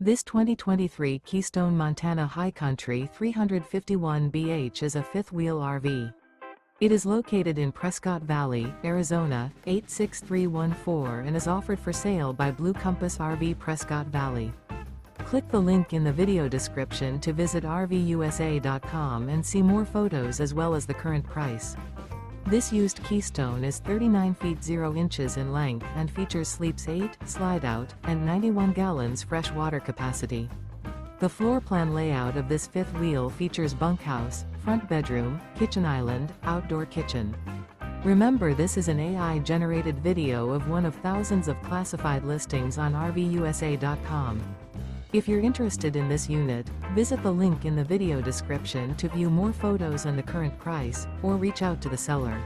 This 2023 Keystone Montana High Country 351 BH is a fifth-wheel RV. It is located in Prescott Valley, Arizona, 86314 and is offered for sale by Blue Compass RV Prescott Valley. Click the link in the video description to visit RVUSA.com and see more photos as well as the current price. This used Keystone is 39 feet 0 inches in length and features sleeps 8, slide-out, and 91 gallons fresh water capacity. The floor plan layout of this fifth wheel features bunkhouse, front bedroom, kitchen island, outdoor kitchen. Remember, this is an AI-generated video of one of thousands of classified listings on RVUSA.com. If you're interested in this unit, visit the link in the video description to view more photos and the current price, or reach out to the seller.